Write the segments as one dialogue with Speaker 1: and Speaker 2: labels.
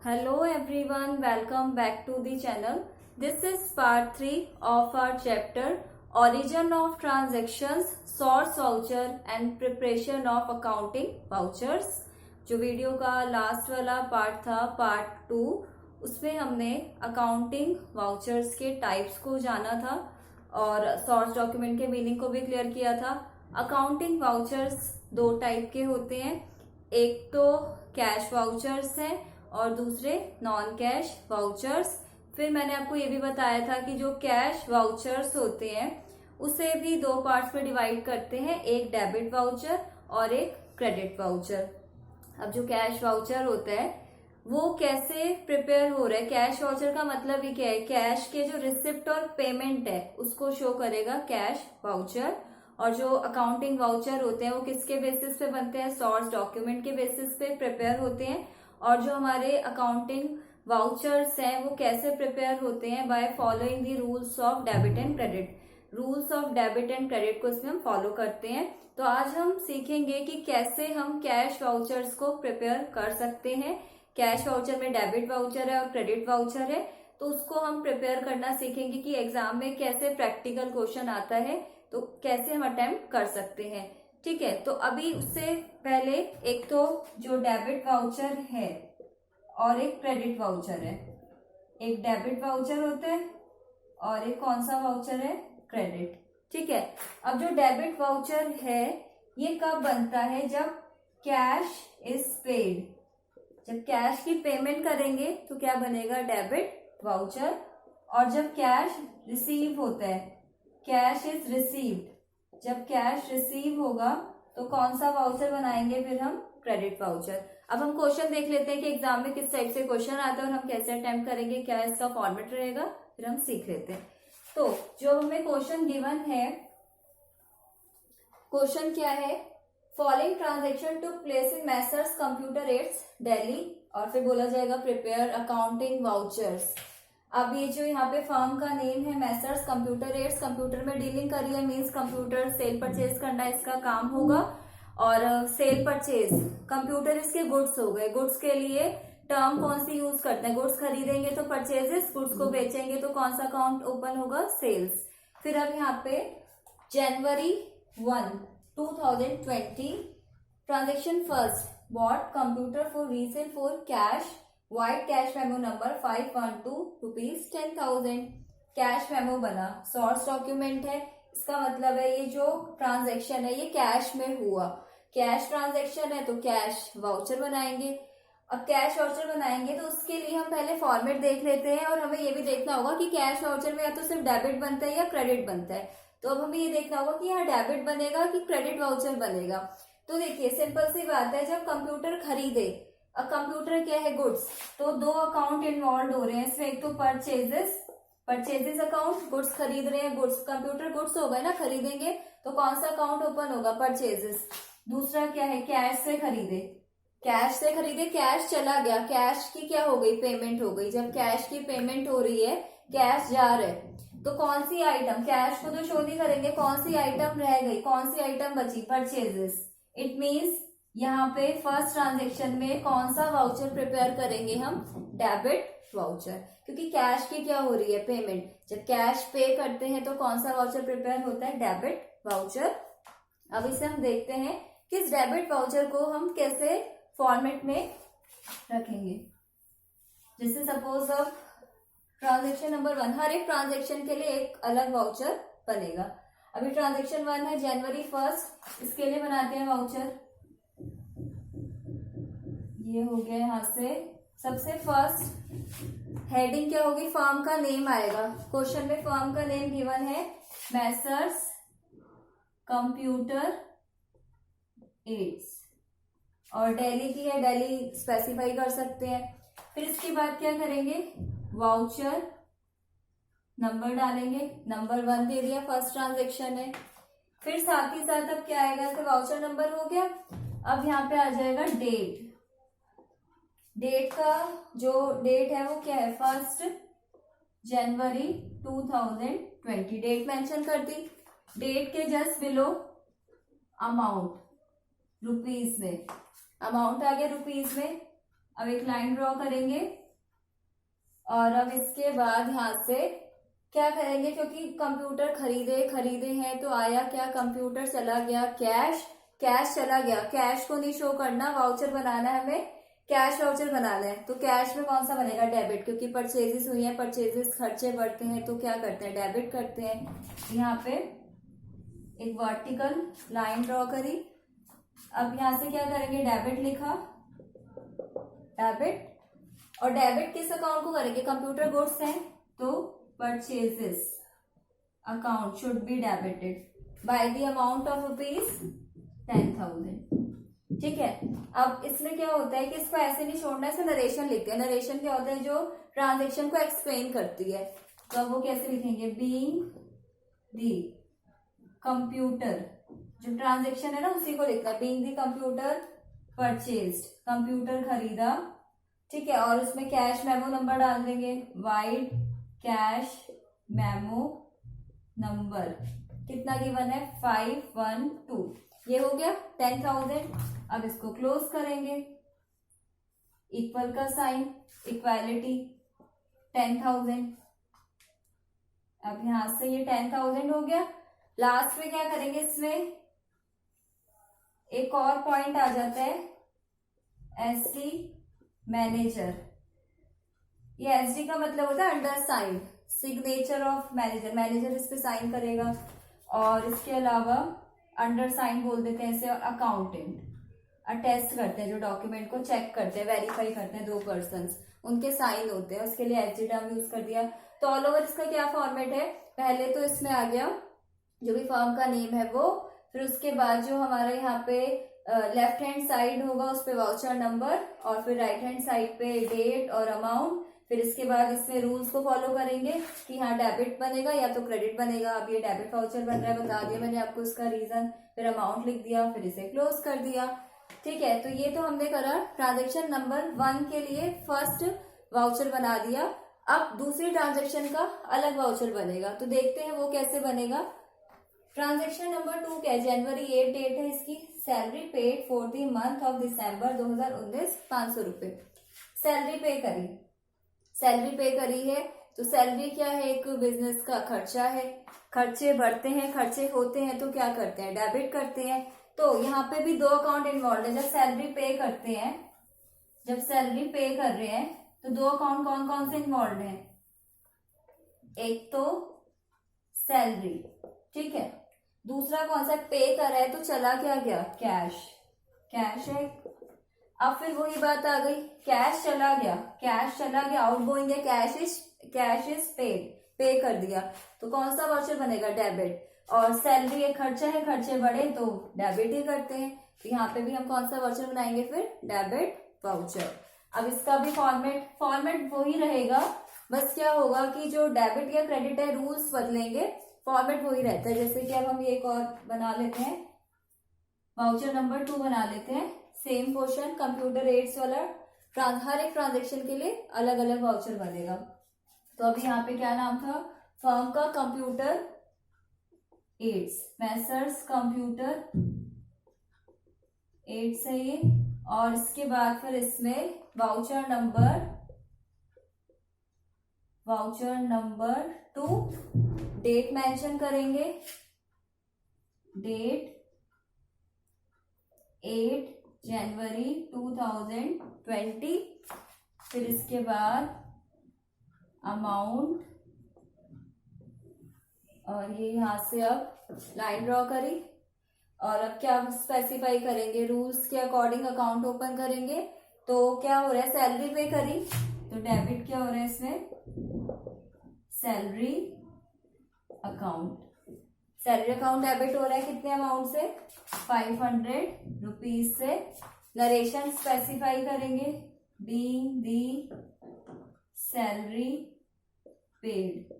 Speaker 1: Hello everyone, welcome back to the channel. This is part 3 of our chapter Origin of Transactions, Source Voucher and Preparation of Accounting Vouchers. जो video का last वाला part था, part 2, उसमें हमने accounting vouchers के types को जाना था और सोर्स डॉक्यूमेंट के मीनिंग को भी क्लियर किया था। अकाउंटिंग वाउचर्स दो टाइप के होते हैं, एक तो कैश वाउचर्स हैं और दूसरे नॉन कैश वाउचर्स। फिर मैंने आपको ये भी बताया था कि जो कैश वाउचर्स होते हैं उसे भी दो पार्ट्स में डिवाइड करते हैं, एक डेबिट वाउचर और एक क्रेडिट वाउचर। अब जो कैश वाउचर होता है वो कैसे प्रिपेयर हो रहा है, कैश वाउचर का मतलब ही क्या है, कैश के जो रिसिप्ट और पेमेंट है उसको शो करेगा कैश वाउचर। और जो अकाउंटिंग वाउचर होते हैं वो किसके बेसिस पे बनते हैं, सोर्स डॉक्यूमेंट के बेसिस पे प्रिपेयर होते हैं। और जो हमारे अकाउंटिंग वाउचर्स हैं वो कैसे प्रिपेयर होते हैं, by following the rules of debit and credit. Rules of debit and credit को इसमें हम फॉलो करते हैं। तो आज हम सीखेंगे कि कैसे हम कैश वाउचर्स को प्रिपेयर कर सकते हैं। कैश वाउचर में डेबिट वाउचर है और क्रेडिट वाउचर है, तो उसको हम प्रिपेयर करना सीखेंगे कि एग्जाम में कैसे प्रैक्टिकल क्वेश्चन आता है, तो कैसे हम अटेम्प्ट कर सकते हैं। ठीक है, तो अभी उससे पहले एक तो जो डेबिट वाउचर है और एक क्रेडिट वाउचर है। एक डेबिट वाउचर होता है और एक कौन सा वाउचर है, क्रेडिट। ठीक है, अब जो डेबिट वाउचर है ये कब बनता है, जब कैश इज पेड। जब कैश की पेमेंट करेंगे तो क्या बनेगा, डेबिट वाउचर। और जब कैश रिसीव होता है, कैश इज रिसीव्ड, जब कैश रिसीव होगा तो कौन सा वाउचर बनाएंगे, फिर हम क्रेडिट वाउचर। अब हम क्वेश्चन देख लेते हैं कि एग्जाम में किस टाइप से क्वेश्चन आता है और हम कैसे अटेम्प्ट करेंगे, क्या इसका फॉर्मेट रहेगा, फिर हम सीख लेते हैं। तो जो हमें क्वेश्चन गिवन है, क्वेश्चन क्या है, following transaction to place in messrs computer aids Delhi, और फिर बोला जाएगा प्रिपेयर अकाउंटिंग वाउचर्स। अब ये जो यहाँ पे फर्म का नेम है मैसर्स कंप्यूटर एड्स, कंप्यूटर में डीलिंग करी है, मीन्स कंप्यूटर सेल परचेज करना इसका काम होगा। और सेल परचेज, कंप्यूटर इसके गुड्स हो गए, गुड्स के लिए टर्म कौन सी यूज करते हैं, गुड्स खरीदेंगे तो परचेजेस, गुड्स को बेचेंगे तो कौन सा अकाउंट ओपन होगा, सेल्स। फिर अब यहाँ पे January 1, 2020 transaction first, bought computer for resale for cash, vide cash memo number 512 rupees 10,000। Cash memo बना, सोर्स डॉक्यूमेंट है, इसका मतलब है ये जो ट्रांजैक्शन है ये कैश में हुआ, कैश ट्रांजैक्शन है तो कैश वाउचर बनाएंगे। अब कैश वाउचर बनाएंगे तो उसके लिए हम पहले फॉर्मेट देख लेते हैं, और हमें ये भी देखना होगा कि कैश वाउचर में या तो सिर्फ डेबिट बनता है या क्रेडिट बनता है। तो अब हमें ये देखना होगा कि यहाँ डेबिट बनेगा कि क्रेडिट वाउचर बनेगा। तो देखिए सिंपल सी बात है, जब कंप्यूटर खरीदे, अब कंप्यूटर क्या है, गुड्स, तो दो अकाउंट इन्वॉल्व हो रहे हैं इसमें, एक तो परचेजेस अकाउंट, गुड्स खरीद रहे हैं, गुड्स कंप्यूटर गुड्स हो गए ना, खरीदेंगे तो कौन सा अकाउंट ओपन होगा, परचेजेस। दूसरा क्या है, कैश से खरीदे, कैश चला गया, कैश की क्या हो गई, पेमेंट हो गई। जब कैश की पेमेंट हो रही है, कैश जा रहा है, तो कौन सी आइटम, कैश को तो शो नहीं करेंगे, कौन सी आइटम रह गई, कौन सी आइटम बची, परचेजेस। इट मीन्स यहाँ पे फर्स्ट ट्रांजेक्शन में कौन सा वाउचर प्रिपेयर करेंगे हम, डेबिट वाउचर, क्योंकि कैश की क्या हो रही है, पेमेंट। जब कैश पे करते हैं तो कौन सा वाउचर प्रिपेयर होता है, डेबिट वाउचर। अब इसे हम देखते हैं कि इस डेबिट वाउचर को हम कैसे फॉर्मेट में रखेंगे। जैसे सपोज अब ट्रांजेक्शन नंबर 1, हर एक ट्रांजेक्शन के लिए एक अलग वाउचर बनेगा। अभी ट्रांजेक्शन 1 है January 1, इसके लिए बनाते हैं वाउचर। ये हो गया यहाँ से, सबसे फर्स्ट हेडिंग क्या होगी, फर्म का नेम आएगा। क्वेश्चन में फर्म का नेम गिवन है मैसर्स कंप्यूटर एड्स, और दिल्ली की है, दिल्ली स्पेसिफाई कर सकते हैं। फिर इसके बाद क्या करेंगे, वाउचर नंबर डालेंगे, नंबर 1 दे दिया, फर्स्ट ट्रांजेक्शन है। फिर साथ ही साथ अब क्या आएगा, इसका वाउचर नंबर हो गया। अब यहाँ पे आ जाएगा डेट, डेट का जो डेट है वो क्या है, 1 जनवरी 2020, डेट मेंशन कर दी। डेट के जस्ट बिलो अमाउंट रुपीज में, अमाउंट आ गया रुपीज में, अब एक लाइन ड्रॉ करेंगे और अब इसके बाद यहाँ से क्या करेंगे, क्योंकि कंप्यूटर खरीदे हैं तो आया क्या, कंप्यूटर चला गया कैश, कैश चला गया, कैश को नहीं शो करना, वाउचर बनाना है हमें, कैश वाउचर बनाना है। तो कैश में कौन सा बनेगा, डेबिट, क्योंकि परचेजेस हुई है, परचेजेस खर्चे बढ़ते हैं तो क्या करते हैं, डेबिट करते हैं। यहाँ पे एक वर्टिकल लाइन ड्रॉ करी। अब यहाँ से क्या करेंगे, डेबिट लिखा, डेबिट, और डेबिट किस अकाउंट को करेंगे, कंप्यूटर गुड्स हैं तो purchases account should be debited by the amount of ₹10,000। ठीक है। अब इसमें क्या होता है कि इसको ऐसे नहीं छोड़ना है, इसमें नरेशन लिखते हैं। नरेशन क्या होता है, जो ट्रांजेक्शन को एक्सप्लेन करती है। तो अब वो कैसे लिखेंगे, बीइंग दी कंप्यूटर, जो ट्रांजेक्शन है ना उसी को लिखना है, बीइंग दी कंप्यूटर परचेज्ड, कंप्यूटर खरीदा। ठीक है। और उसमें कैश मेमो नंबर डाल देंगे, वाइड कैश मेमो नंबर कितना गिवन है, 512। ये हो गया 10,000। अब इसको क्लोज करेंगे, इक्वल का साइन, इक्वालिटी 10,000। अब यहां से ये 10,000 हो गया। लास्ट में क्या करेंगे, इसमें एक और पॉइंट आ जाता है, एसडी मैनेजर। ये एसडी का मतलब होता है under sign, signature of manager, manager इस पे साइन करेगा। और इसके अलावा अंडर साइन बोल देते हैं इसे, अकाउंटेंट अटेस्ट करते हैं, जो डॉक्यूमेंट को चेक करते हैं, वेरीफाई करते हैं, 2 पर्सन्स, उनके साइन होते हैं, उसके लिए एसडी टर्म यूज कर दिया। तो ऑल ओवर इसका क्या फॉर्मेट है, पहले तो इसमें आ गया जो भी फर्म का नेम है वो, फिर उसके बाद जो हमारा यहाँ पे लेफ्ट हैंड साइड होगा उस पे वाउचर नंबर, और फिर राइट हैंड साइड पे डेट और अमाउंट। फिर इसके बाद इसमें रूल्स को फॉलो करेंगे कि हाँ डेबिट बनेगा या तो क्रेडिट बनेगा। अब ये डेबिट वाउचर बन रहा है, बता दिया मैंने आपको इसका रीजन, फिर अमाउंट लिख दिया, फिर इसे क्लोज कर दिया। ठीक है। तो ये तो हमने करा ट्रांजेक्शन नंबर 1 के लिए फर्स्ट वाउचर बना दिया। अब दूसरी ट्रांजेक्शन का अलग वाउचर बनेगा, तो देखते हैं वो कैसे बनेगा। ट्रांजेक्शन नंबर 2 क्या है, जनवरी 8 डेट है इसकी, salary paid for the month of December 2019, 500 रुपए सैलरी पे करी। सैलरी पे करी है तो सैलरी क्या है, एक बिजनेस का खर्चा है, खर्चे बढ़ते हैं, खर्चे होते हैं तो क्या करते हैं, डेबिट करते हैं। तो यहाँ पे भी 2 अकाउंट इन्वॉल्व है। जब सैलरी पे करते हैं, जब सैलरी पे कर रहे हैं तो 2 अकाउंट कौन कौन से इन्वॉल्व हैं, एक तो सैलरी, ठीक है, दूसरा कौन सा, पे कर रहा है तो चला क्या गया, कैश, कैश है। अब फिर वही बात आ गई, कैश चला गया, आउट गोइंग है, कैश इज पेड, पे कर दिया, तो कौन सा वाउचर बनेगा, डेबिट। और सैलरी एक खर्चा है, खर्चे बढ़े तो डेबिट ही करते हैं, तो यहाँ पे भी हम कौन सा वाउचर बनाएंगे, फिर डेबिट वाउचर। अब इसका भी फॉर्मेट वही रहेगा, बस क्या होगा कि जो डेबिट या क्रेडिट है रूल्स बदलेंगे, फॉर्मेट वही रहता है। जैसे कि अब हम एक और बना लेते हैं, वाउचर नंबर 2 बना लेते हैं, सेम पोर्शन, कंप्यूटर एड्स वाला, हर एक ट्रांजेक्शन के लिए अलग अलग वाउचर बनेगा। तो अभी यहाँ पे क्या नाम था फर्म का, computer aids, messrs computer aids है ये। और इसके बाद फिर इसमें वाउचर नंबर 2, डेट मेंशन करेंगे, डेट 8 जनवरी 2020। फिर इसके बाद अमाउंट, और ये यहां से अब लाइन ड्रॉ करी। और अब क्या स्पेसिफाई करेंगे, रूल्स के अकॉर्डिंग अकाउंट ओपन करेंगे। तो क्या हो रहा है, सैलरी पे करी तो डेबिट क्या हो रहा है इसमें, salary account, salary account debit हो रहा है कितने अमाउंट से, 500 रुपीज से। नरेशन स्पेसिफाई करेंगे, बीइंग दी सैलरी पेड,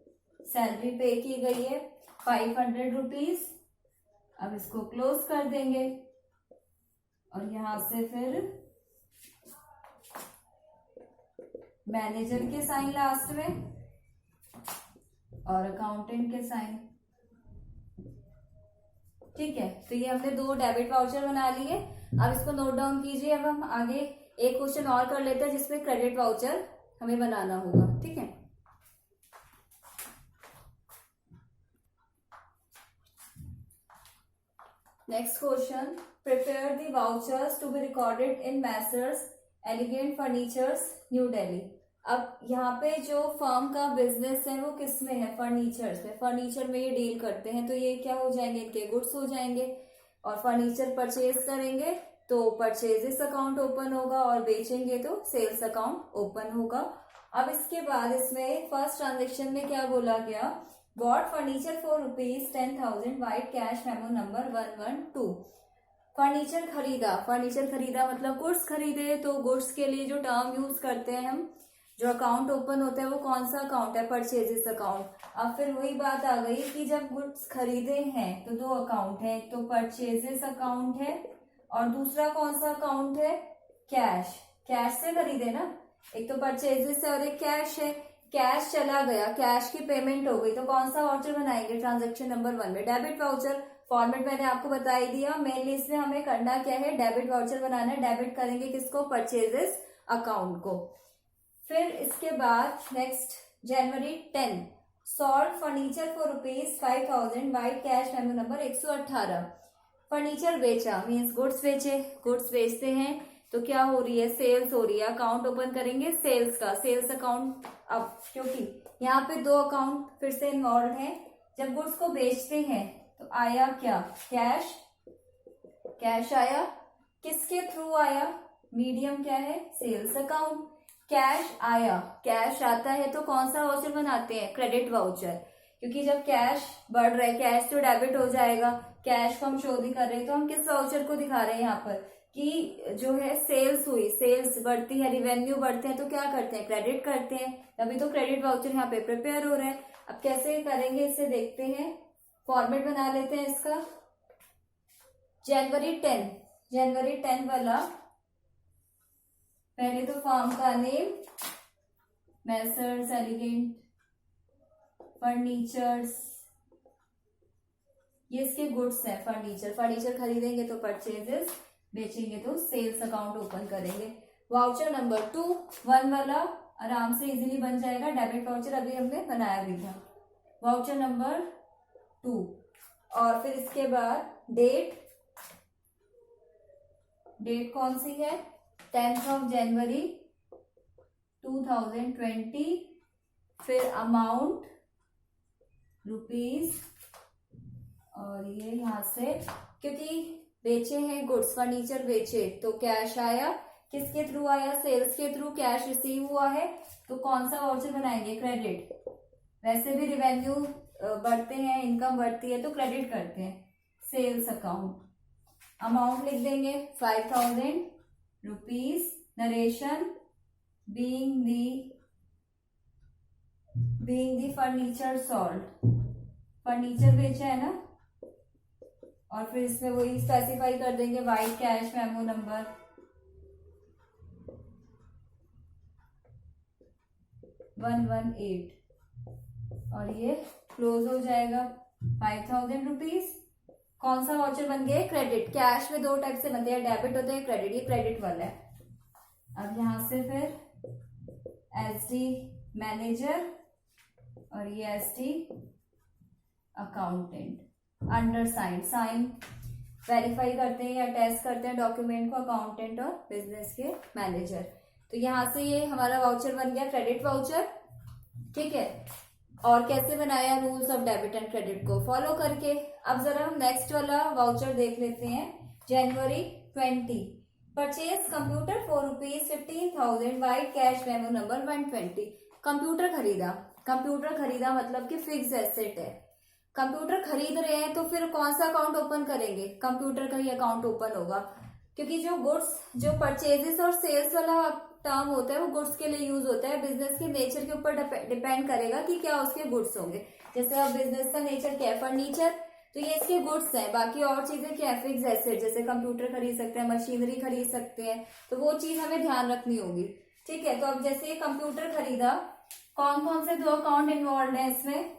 Speaker 1: सैलरी पे की गई है 500 रुपीज। अब इसको क्लोज कर देंगे और यहां से फिर मैनेजर के साइन लास्ट में और अकाउंटेंट के साइन। ठीक है, तो ये हमने 2 डेबिट वाउचर बना लिए। अब इसको नोट डाउन कीजिए। अब हम आगे एक क्वेश्चन और कर लेते हैं जिसमें क्रेडिट वाउचर हमें बनाना होगा, ठीक है। Next question, prepare the vouchers to be recorded in messrs elegant furnitures New Delhi. अब यहाँ पे जो फर्म का बिजनेस है वो किस में है, फर्नीचर्स में। फर्नीचर में ये डील करते हैं, तो ये क्या हो जाएंगे, इनके गुड्स हो जाएंगे। और फर्नीचर परचेज करेंगे तो परचेजेस अकाउंट ओपन होगा, और बेचेंगे तो सेल्स अकाउंट ओपन होगा। अब इसके बाद इसमें फर्स्ट ट्रांजेक्शन में क्या बोला गया, bought furniture for ₹10,000 vide cash memo number 112। Furniture खरीदा, फर्नीचर खरीदा मतलब गुड्स खरीदे, तो गुड्स के लिए जो टर्म यूज करते हैं हम, जो अकाउंट ओपन होता है वो कौन सा अकाउंट है, परचेजेस अकाउंट। अब फिर वही बात आ गई कि जब गुड्स खरीदे हैं तो दो अकाउंट है, तो परचेजेस अकाउंट है और दूसरा कौन सा अकाउंट है, कैश। कैश से खरीदे ना, एक तो परचेजेस है और एक कैश है। कैश चला गया, कैश की पेमेंट हो गई, तो कौन सा वाउचर बनाएंगे, ट्रांजेक्शन नंबर 1 में डेबिट वाउचर। फॉर्मेट मैंने आपको बता ही दिया, मेनली इसमें हमें करना क्या है, डेबिट वाउचर बनाना है। डेबिट करेंगे किसको, परचेजेस अकाउंट को। फिर इसके बाद next January 10, sold furniture for ₹5,000 vide cash memo number 118। Furniture बेचा मीन्स गुड्स बेचे, गुड्स बेचते हैं तो क्या हो रही है, सेल्स हो रही है। अकाउंट ओपन करेंगे सेल्स का, सेल्स अकाउंट। अब क्योंकि यहाँ पे दो अकाउंट फिर से इन्वॉल्व हैं, जब गुड्स को बेचते हैं तो आया क्या, कैश। कैश आया, किसके थ्रू आया, मीडियम क्या है, सेल्स अकाउंट। कैश आया, कैश आता है तो कौन सा वाउचर बनाते हैं, क्रेडिट वाउचर। क्योंकि जब कैश बढ़ रहा है, कैश तो डेबिट हो जाएगा, कैश को हम शो नहीं कर रहे, तो हम किस वाउचर को दिखा रहे हैं यहाँ पर कि जो है सेल्स हुई, सेल्स बढ़ती है, रिवेन्यू बढ़ते हैं, तो क्या करते हैं, क्रेडिट करते हैं। तभी तो क्रेडिट वाउचर यहाँ पे प्रिपेयर हो रहा है। अब कैसे करेंगे इसे देखते हैं, फॉर्मेट बना लेते हैं इसका। जनवरी 10 वाला, पहले तो फर्म का नेम मैसर्स एलिगेंट फर्नीचर्स, ये इसके गुड्स है, फर्नीचर। फर्नीचर खरीदेंगे तो परचेजेस, बेचेंगे तो सेल्स अकाउंट ओपन करेंगे। वाउचर नंबर 2, 1 वाला आराम से इजीली बन जाएगा, डेबिट वाउचर अभी हमने बनाया भी था। वाउचर नंबर 2, और फिर इसके बाद डेट कौन सी है, 10th जनवरी 2020। फिर अमाउंट ₹, और ये यहां से क्योंकि बेचे हैं गुड्स, फर्नीचर बेचे तो कैश आया, किसके थ्रू आया, सेल्स के थ्रू कैश रिसीव हुआ है, तो कौन सा वाउचर बनाएंगे, क्रेडिट। वैसे भी रिवेन्यू बढ़ते हैं, इनकम बढ़ती है तो क्रेडिट करते हैं, सेल्स अकाउंट। अमाउंट लिख देंगे ₹5,000, narration being the furniture sold, furniture बेचा है ना, और फिर इसमें वही स्पेसिफाई कर देंगे वाइट कैश मेमो नंबर 118, और ये क्लोज हो जाएगा। ₹5,000 कौन सा वाउचर बन गया, क्रेडिट। कैश में दो टाइप से बनते हैं, डेबिट होता है, क्रेडिट। ये क्रेडिट वाला है। अब यहां से फिर SD मैनेजर और ये SD accountant, under sign verify करते हैं या टेस्ट करते हैं डॉक्यूमेंट को अकाउंटेंट और बिजनेस के मैनेजर। तो यहां से ये हमारा वाउचर बन गया क्रेडिट वाउचर, ठीक है। और कैसे बनाया, rules of debit and credit को फॉलो करके। अब जरा हम नेक्स्ट वाला वाउचर देख लेते हैं। जनवरी 20, purchase computer for ₹15,000 white cash memo number 120। Computer खरीदा मतलब कि फिक्स एसेट है। कंप्यूटर खरीद रहे हैं तो फिर कौन सा अकाउंट ओपन करेंगे, कंप्यूटर का ही अकाउंट ओपन होगा। क्योंकि जो गुड्स, जो परचेजेस और सेल्स वाला टर्म होता है वो गुड्स के लिए यूज होता है। बिजनेस के नेचर के ऊपर डिपेंड करेगा कि क्या उसके गुड्स होंगे। जैसे अब बिजनेस का नेचर क्या है, फर्नीचर, तो ये इसके गुड्स हैं। बाकी और चीजें क्या है, फिक्स एसेट, जैसे कंप्यूटर खरीद सकते हैं, मशीनरी खरीद सकते हैं, तो वो चीज हमें ध्यान रखनी होगी, ठीक है। तो अब जैसे ये कंप्यूटर खरीदा, कौन कौन से दो अकाउंट इन्वॉल्व है इसमें,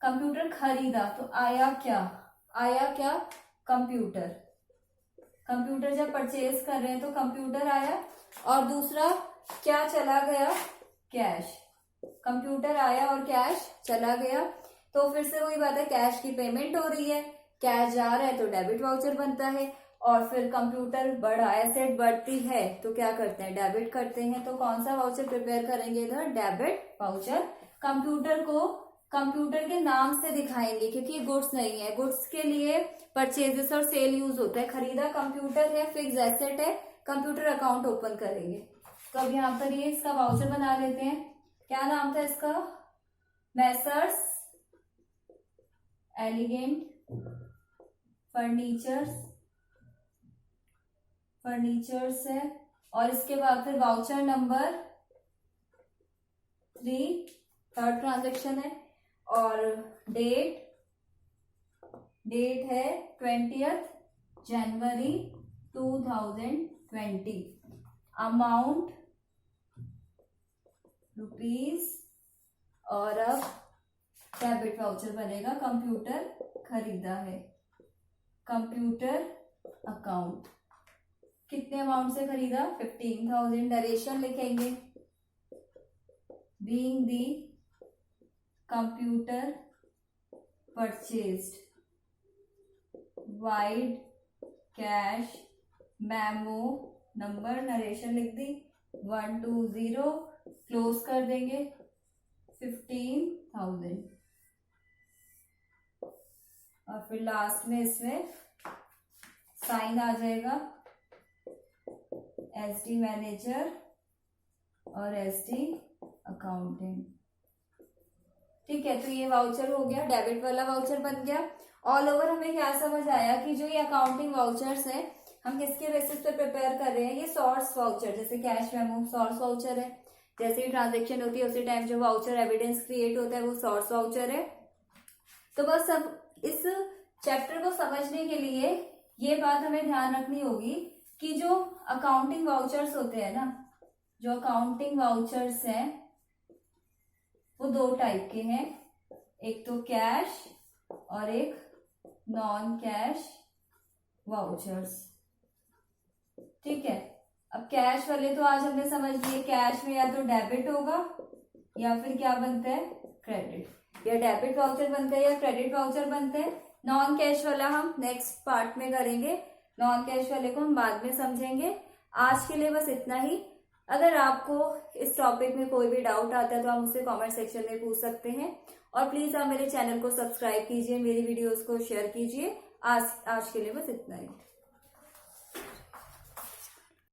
Speaker 1: कंप्यूटर खरीदा तो आया क्या, कंप्यूटर कंप्यूटर जब परचेज कर रहे हैं तो कंप्यूटर आया, और दूसरा क्या चला गया, कैश। कंप्यूटर आया और कैश चला गया, तो फिर से वही बात है, कैश की पेमेंट हो रही है, कैश जा रहा है तो डेबिट वाउचर बनता है। और फिर कंप्यूटर बढ़ा, एसेट बढ़ती है तो क्या करते हैं, डेबिट करते हैं। तो कौन सा वाउचर प्रिपेयर करेंगे इधर, डेबिट वाउचर। कंप्यूटर को कंप्यूटर के नाम से दिखाएंगे क्योंकि गुड्स नहीं है, गुड्स के लिए परचेजेस और सेल यूज होता है। खरीदा कंप्यूटर है, फिक्स एसेट है, कंप्यूटर अकाउंट ओपन करेंगे। तो अब यहाँ पर ये इसका वाउचर बना लेते हैं। क्या नाम था इसका, मैसर्स एलिगेंट फर्नीचर्स है। और इसके बाद फिर वाउचर नंबर 3, थर्ड ट्रांजेक्शन है। और डेट है 20 जनवरी 2020। अमाउंट रुपीज, और अब डेबिट वाउचर बनेगा, कंप्यूटर खरीदा है, कंप्यूटर अकाउंट। कितने अमाउंट से खरीदा, 15,000। नरेशन लिखेंगे, बीइंग दी computer purchased wide cash memo number, narration लिख दी 120, क्लोज कर देंगे 15,000। और फिर लास्ट में इसमें साइन आ जाएगा, एसडी मैनेजर और एसडी अकाउंटेंट। ठीक है, तो ये वाउचर हो गया, डेबिट वाला वाउचर बन गया। ऑल ओवर हमें क्या समझ आया कि जो ये अकाउंटिंग वाउचर्स है, हम किसके बेसिस पे प्रिपेयर कर रहे हैं, ये सोर्स वाउचर, जैसे कैश मेमो सोर्स वाउचर है। जैसे ही ट्रांजेक्शन होती है उसी टाइम जो वाउचर एविडेंस क्रिएट होता है वो सोर्स वाउचर है। तो बस अब इस चैप्टर को समझने के लिए ये बात हमें ध्यान रखनी होगी कि जो अकाउंटिंग वाउचर्स होते हैं ना, जो अकाउंटिंग वाउचर्स हैं वो 2 टाइप के हैं, एक तो कैश और एक नॉन कैश वाउचर्स। ठीक है, अब कैश वाले तो आज हमने समझ लिए, कैश में या तो डेबिट होगा या फिर क्या बनता है, क्रेडिट। या डेबिट वाउचर बनता है या क्रेडिट वाउचर बनता है। नॉन कैश वाला हम नेक्स्ट पार्ट में करेंगे, नॉन कैश वाले को हम बाद में समझेंगे। आज के लिए बस इतना ही। अगर आपको इस टॉपिक में कोई भी डाउट आता है तो आप मुझसे कमेंट सेक्शन में पूछ सकते हैं। और प्लीज आप मेरे चैनल को सब्सक्राइब कीजिए, मेरी वीडियोस को शेयर कीजिए। आज के लिए बस इतना ही।